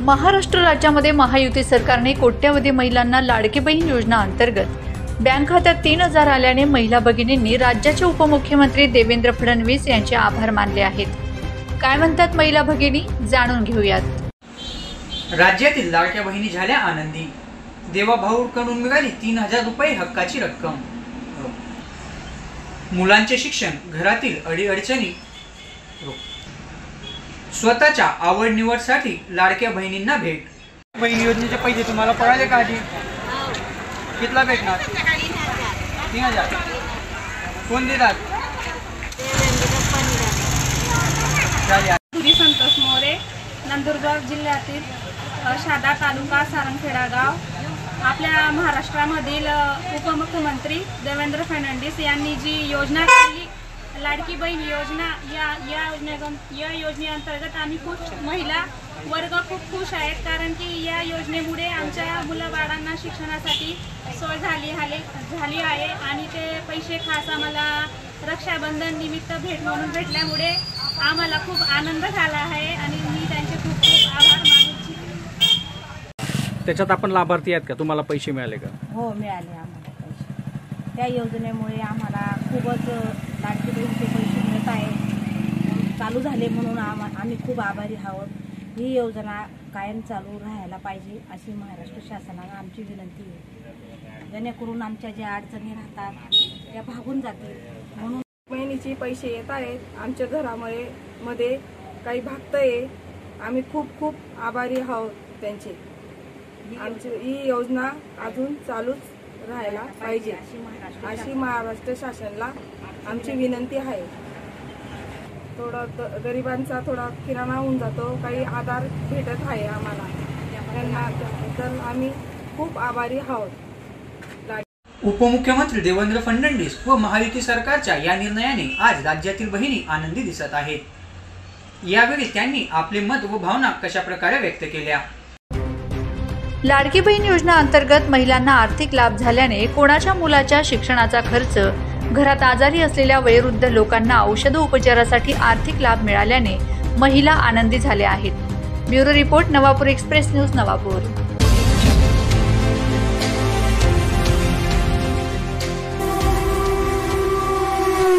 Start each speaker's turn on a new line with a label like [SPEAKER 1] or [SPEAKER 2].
[SPEAKER 1] महाराष्ट्र राज्यामध्ये महायुती सरकारने कोट्यवधी महिलांना लाडकी बहीण योजना अंतर्गत बँक खात्यात 3,000 आल्याने महिला भगिनींनी राज्याचे उपमुख्यमंत्री देवेंद्र फडणवीस यांचे आभार मानले आहेत। काय म्हणतात महिला भगिनी, जाणून घेऊयात।
[SPEAKER 2] राज्यातील लाडक्या बहिणी झाल्या आनंदी। देवाभाऊकडून मिळाली 3,000 रुपये हक्काची रक्कम। मुलांचे शिक्षण, घरातील अडीअडचणी, स्वतःच्या आवड निवडसाठी लाडक्या बहिणींना भेट।
[SPEAKER 3] बहिणी योजनेचे पैसे तुम्हाला पडाले का आधी? कितला भेटणार? 3,000। कोण देतात?
[SPEAKER 4] संतोष मोरे, नंदुरबार जिल्ह्यातील शहादा तालुका सारंगखेडा गाव। आपल्या महाराष्ट्रामधील उपमुख्यमंत्री देवेंद्र फडणवीस यांनी जी योजना काढली लाडकी बहीण योजना, या योजनेअंतर्गत आम्ही खूप महिला वर्ग खूप खुश आहेत, कारण की या योजनेमुळे आमच्या मुलाबाळांना शिक्षणासाठी सोय झाली आहे आणि ते पैसे खास आम्हाला रक्षाबंधन निमित्त भेट म्हणून भेटल्यामुळे आम्हाला खूप आनंद झाला आहे आणि मी त्यांचे खूप खूप आभार मानू इच्छिते।
[SPEAKER 3] त्याच्यात आपण लाभार्थी आहेत का? तुम्हाला पैसे मिळाले का?
[SPEAKER 5] हो, मिळाले आम्हाला पैसे। त्या योजनेमुळे आम्हाला खूपच लाडकी बहिणीचे पैसे मिळत आहे, चालू झाले म्हणून आम्ही खूप आभारी आहोत। ही योजना कायम चालू राहायला पाहिजे अशी महाराष्ट्र शासनाला आमची विनंती आहे, जेणेकरून आमच्या ज्या अडचणी राहतात त्या भागून जातील म्हणून।
[SPEAKER 6] बहिणीचे पैसे येत आहेत, आमच्या घरामध्ये काही भागतंय, आम्ही खूप खूप आभारी आहोत त्यांचे। आमची ही योजना अजून चालूच राहायला पाहिजे अशी महाराष्ट्र शासनाला आमची विनंती आहे। थोडं गरिबांचा थोडा किराणा होऊन जातो, काही आधार भेटत आहे आम्हाला, त्यांना त्याबद्दल आम्ही खूप आभारी आहोत।
[SPEAKER 2] उपमुख्यमंत्री देवेंद्र फडणवीस व महायुती सरकारच्या या निर्णयाने आज राज्यातील बहिणी आनंदी दिसत आहेत। यावेळी त्यांनी आपले मत व भावना कशा प्रकारे व्यक्त केल्या।
[SPEAKER 1] लाडकी बहीण योजना अंतर्गत महिलांना आर्थिक लाभ झाल्याने कोणाच्या मुलाच्या शिक्षणाचा खर्च, घरात आजारी असलेल्या वयोवृद्ध लोकांना औषध उपचारासाठी आर्थिक लाभ मिळाल्याने महिला आनंदी झाल्या आहेत। Bureau report, Navapur express news, Navapur.